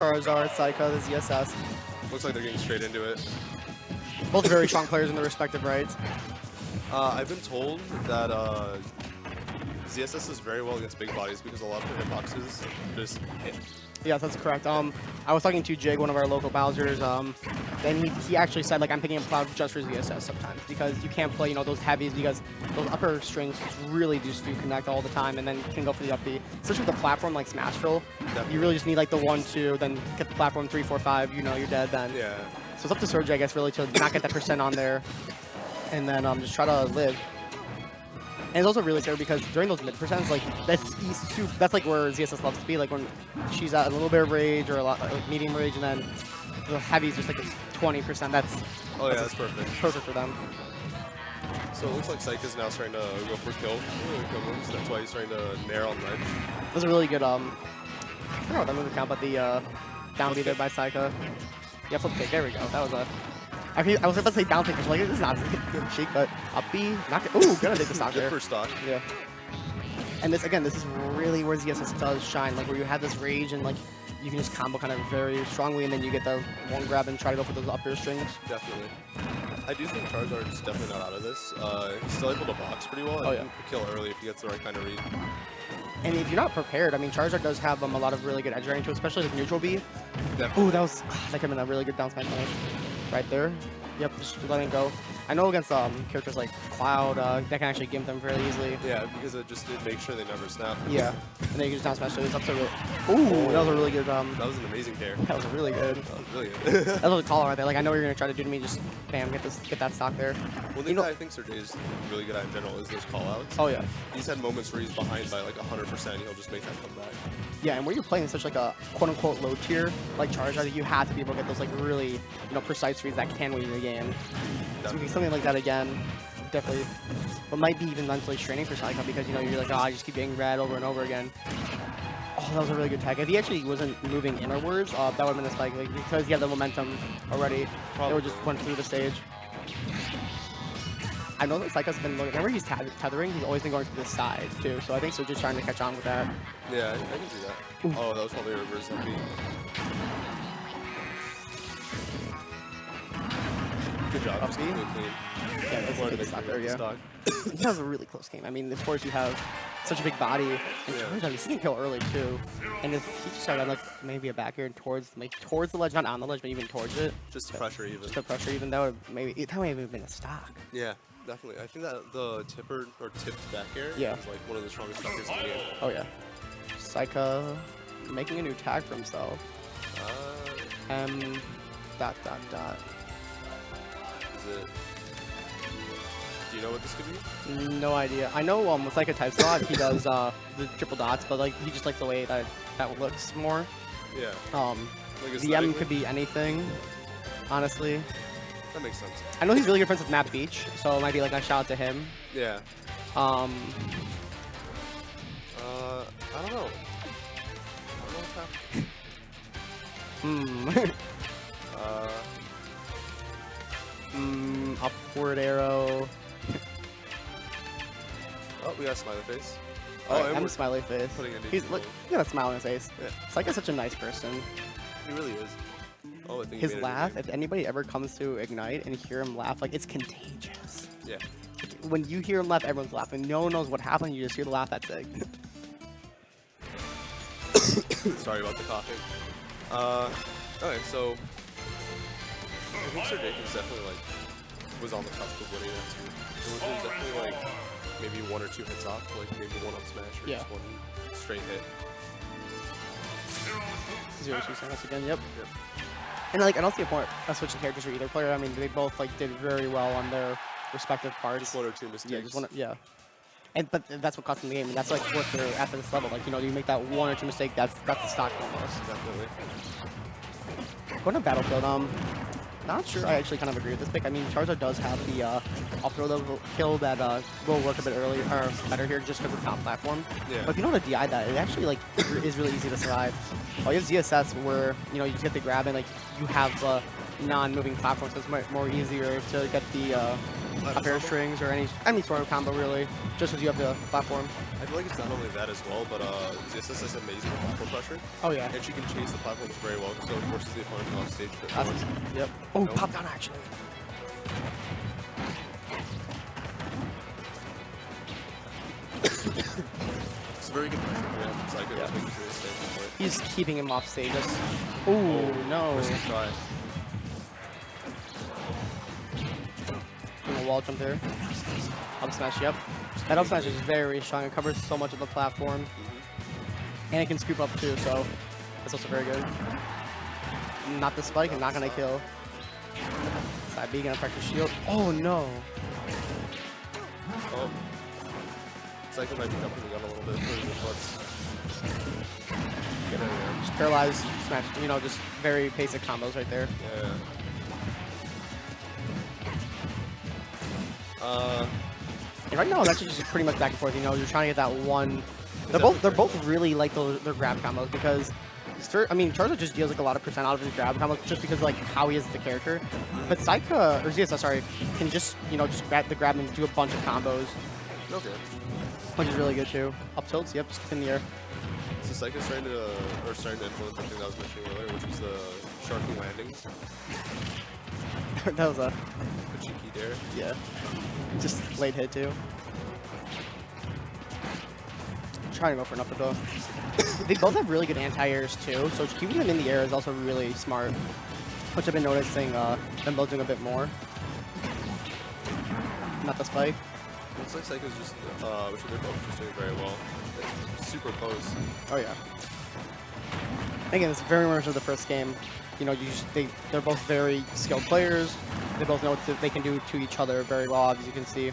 Charizard, Saika, the ZSS. Looks like they're getting straight into it. Both very strong players in their respective rights. I've been told that ZSS is very well against big bodies because a lot of their hitboxes just hit. Yes, that's correct. I was talking to Jig, one of our local Bowsers, and he actually said, like, I'm picking up Cloud just for ZSS sometimes because you can't play, those heavies because those upper strings really just do connect all the time and then can go for the up B. Especially with a platform like Smashville, you really just need, like, the 1-2, then get the platform 3-4-5, you're dead then. Yeah. So it's up to Surge, I guess, really to not get that percent on there and then just try to live. And it's also really scary because during those mid percents, like that's like where ZSS loves to be. Like when she's at a little bit of rage or a lot like medium rage, and then the heavy's just like 20%. That's perfect. Perfect for them. So it looks like Saika's now starting to go for kill. That's why he's trying to nair on ledge. That was a really good I forgot what that move count, but the down B there by Saika. Yeah, flip kick. There we go. That was a. I was about to say down kick, like this is not good cheek, but up B, not good. Ooh, gonna take the stock there. Good for stock. Yeah. And this is really where ZSS does shine, like where you have this rage and like you can just combo kind of very strongly, and then you get the one grab and try to go for those upper strings. Definitely. I do think Charizard's definitely not out of this. He's still able to box pretty well and kill early if he gets the right kind of read. And if you're not prepared, I mean, Charizard does have a lot of really good edge range, especially with neutral B. Definitely. Ooh, that could have been a really good down smash finish right there. Yep, just letting it go. I know against characters like Cloud, that can actually gimp them fairly easily. Yeah, because it just did make sure they never snap. Yeah, and then you can just down smash. So it's up to ooh, that was a really good. That was an amazing dare. That was really good. That was really good. That was a call right there. Like I know what you're gonna try to do to me. Just bam, get that stock there. One thing that I think Sergey is really good at in general is those callouts. Oh yeah. He's had moments where he's behind by like 100%. He'll just make that come back. Yeah, and where you're playing such like a quote-unquote low tier like Charizard, you have to be able to get those like really precise reads that can win you the game. So something like that again, definitely, but might be even mentally straining for Saika because you're like, oh, I just keep getting red over and over again. Oh, that was a really good tag. If he actually wasn't moving inwards, that would have been a spike. Like, because he had the momentum already, they would just went through the stage. I know that Saika's been looking, whenever he's tethering, he's always been going to the side too. So I think Serge is trying to catch on with that. Yeah, I can see that. Ooh. Oh, that was probably a reverse MP. Good job. Just clean. Yeah, that's a good stock there, yeah. That was a really close game. I mean, of course, you have such a big body, and Charizard, he can kill early too. And if he just started like maybe a back air towards the ledge, not on the ledge, but even towards it. Just to pressure even. Just to pressure even. That would maybe have been a stock. Yeah, definitely. I think that the tipper or tipped back air is like one of the strongest stockers in the game. Oh yeah. Saika making a new tag for himself. Is it? Do you know what this could be? No idea. I know with like a type slot, he does the triple dots, but like he just likes the way that looks more. Yeah. Like the M could be anything, honestly. That makes sense. I know he's really good friends with Matt Beach, so it might be like a shout out to him. Yeah. I don't know. Upward arrow. Oh, we got a smiley face. Oh, I'm a smiley face. He got a smile on his face. Yeah. It's like such a nice person. He really is. Oh, I think his laugh, if anybody ever comes to Ignite and hear him laugh, like it's contagious. Yeah. When you hear him laugh, everyone's laughing. No one knows what happened. You just hear the laugh. That's it. Sorry about the coughing. Okay, so I think Sir Jacobs definitely was on the cusp of winning that too. It was definitely like maybe 1 or 2 hits off, like maybe 1 up smash or just 1 straight hit. 0-2 Samus again. Yep. And like I don't see a point of switching characters for either player. I mean, they both like did very well on their respective parts. Just 1 or 2 mistakes. Yeah, but that's what costs them the game, and that's like what they're at this level. Like you make that 1 or 2 mistake, that's the stock almost. Definitely. Going to Battlefield, not sure I actually kind of agree with this pick. I mean, Charizard does have the off-throw level kill that will work a bit earlier or better here just because of the top platform. Yeah. But if you know how to DI that, it actually like is really easy to survive. Oh, you have ZSS where you just get the grab and like you have non-moving platform, so it's more easier to get the a pair of strings or any sort of combo really, just as you have the platform. I feel like it's not only that as well, but ZSS is amazing with platform pressure. Oh yeah. And she can chase the platforms very well, so it forces the opponent off stage. Yep. Oh, pop down actually. It's a very good pressure for him. It's like it was making sure to stay for it. He's keeping him off stage. Oh no. Where's the try? Doing a wall jump there. Up smash, yep. That up smash is very strong. It covers so much of the platform. And it can scoop up too, so that's also very good. Not the spike and not gonna kill. Side B gonna practice shield. Oh no. Oh. Saika might be jumping the gun a little bit. Get out of there. Just paralyzed, smash, just very basic combos right there. Yeah. And right now, it's actually just pretty much back and forth. You're trying to get that one. They're both really like their grab combos because, Charizard just deals like a lot of percent out of his grab combos just because like how he is the character. But Saika or ZSS, sorry, can just grab and do a bunch of combos. Okay. Which is really good too. Up tilts, yep, just in the air. So Saika's starting to influence the thing I was mentioning earlier, which is the sharky landings. That was a cheeky dare. Yeah. Just late hit too. Trying to go for an up throw. They both have really good anti-airs too, so keeping them in the air is also really smart. Which I've been noticing them both doing a bit more. Not the spike. Looks like Saika's just, which they're both just doing very well. It's super close. Oh yeah. Again, it's very much of the first game. They're both very skilled players. They both know what they can do to each other very well, as you can see.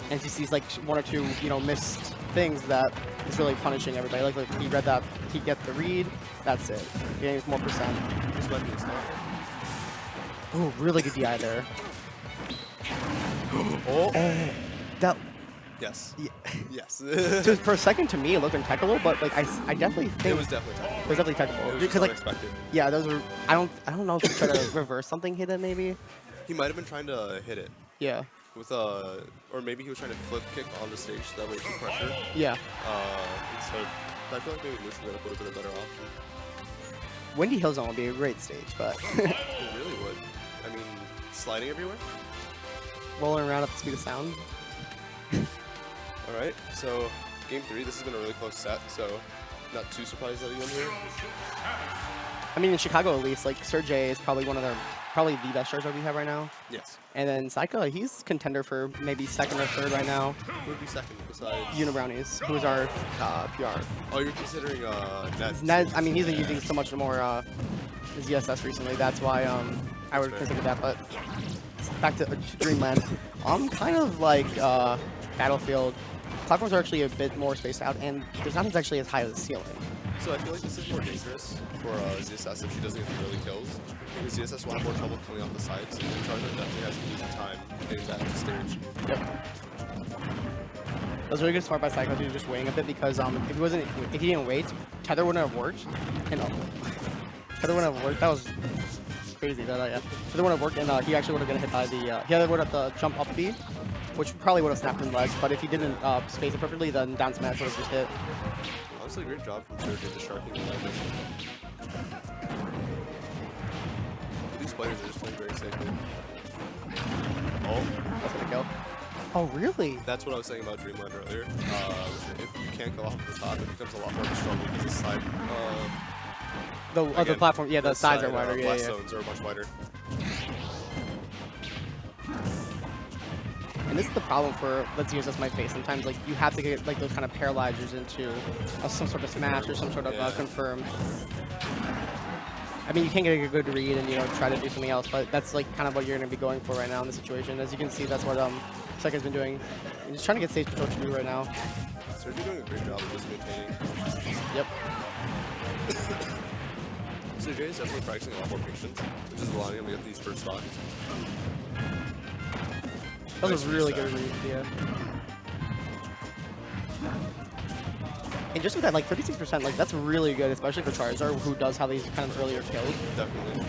And he sees like one or two, missed things that is really punishing everybody. Like he read that, he gets the read, that's it. Getting more percent. This might be a start. Oh, really good DI there. Oh. That. Yes. Yeah. Yes. So for a second, to me, it looked technical, but like I definitely think it was definitely technical. It was definitely technical. It was because like unexpected. Yeah, those were. I don't know if he tried to reverse something, hit it maybe. He might have been trying to hit it. Yeah. With or maybe he was trying to flip kick on the stage so that way keep pressure. Yeah. Instead, I feel like maybe Lucian would have been a better option. Windy Hill Zone would be a great stage, but It really would. I mean, sliding everywhere. Rolling around at the speed of sound. All right, so game 3. This has been a really close set, so not too surprised that he won here. I mean, in Chicago at least, like Sergey is probably the best Charizard we have right now. Yes. And then Saika, he's contender for maybe second or third right now. Who would be second besides? Unibrownies, who's our PR. Oh, you're considering Ned. Ned, I mean, he's been using so much more ZSS recently. That's why I would consider that. But back to Dreamland, kind of like Battlefield. Platforms are actually a bit more spaced out, and there's not actually as high as the ceiling. So I feel like this is more dangerous for ZSS if she doesn't get the early kills. Because ZSS will have more trouble coming off the sides, and Charizard definitely has an easy time getting back to stage. Yep. That was really good smart by Saika to just waiting a bit because if he didn't wait, Tether wouldn't have worked. Tether wouldn't have worked. That was crazy. That yeah. Tether wouldn't have worked, and he actually would have been hit by the. He either would have the jump up B, which probably would have snapped him legs. But if he didn't space it perfectly, then down smash would have just hit. Honestly, great job from Sergey to sharking the landing. These players are just playing very safely. Oh, That's gonna kill. Oh, really? that's what I was saying about Dreamland earlier. If you can't go off the top, it becomes a lot more of a struggle because the side. The platform, yeah, the sides are wider. Yeah, blast yeah. zones are much wider. And this is the problem for the ZSS might face. Sometimes, like, you have to get like those kind of paralyzers into some sort of smash or some sort of confirm. I mean, you can get a good read and try to do something else, but that's like kind of what you're going to be going for right now in this situation. As you can see, that's what Saika's been doing. He's just trying to get stage control to do right now. Sergey doing a great job of just maintaining. Yep. Sergey is definitely practicing a lot more patience, which is allowing him to get these first stocks. That was a really good read, yeah. And just with that, like 36%, like that's really good, especially for Charizard, who does have these kind of earlier kills. Definitely.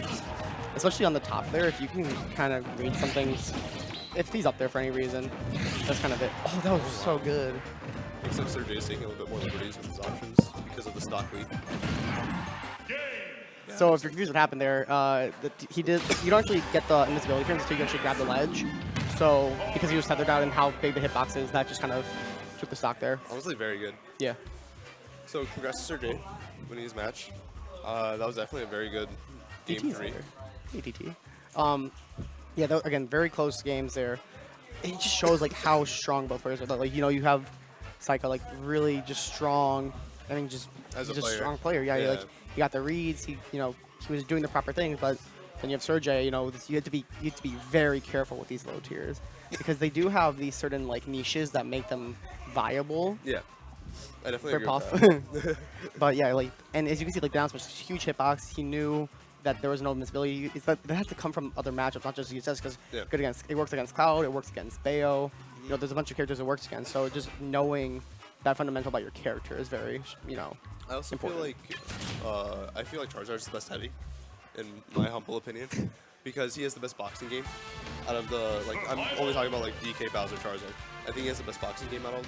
Especially on the top there, if you can kind of read some things if he's up there for any reason, that's kind of it. Oh, that was so good. Except Sir J's taking a little bit more liberties with his options because of the stock lead. Yeah, So if you're confused what happened there, he did. You don't actually get the invisibility frames until you actually grab the ledge. So because he was tethered out and how big the hitbox is, that just kind of took the stock there. honestly, very good. Yeah. So congrats to Sir J winning his match. That was definitely a very good game DT 3. ATT. Yeah, again, very close games there. It just shows like how strong both players are. Like, you know, you have Saika like really just strong. I mean, just As a he's a player. strong player. Yeah, Yeah. Like he got the reads. He was doing the proper things. But then you have Sergey. You know, you have to be very careful with these low tiers because they do have these certain like niches that make them viable. Yeah, I definitely Very agree possible. with that. But yeah, like, and as you can see, like, down smash, huge hitbox. He knew that there was no invincibility. That has to come from other matchups, not just USS, because Yeah. it works against Cloud, it works against Bayo. You know, there's a bunch of characters it works against. So just knowing that fundamental about your character is very, you know, I also important. feel like Charizard's the best heavy, in my humble opinion, because he has the best boxing game out of the I'm only talking about like DK, Bowser, Charizard. I think he has the best boxing game out of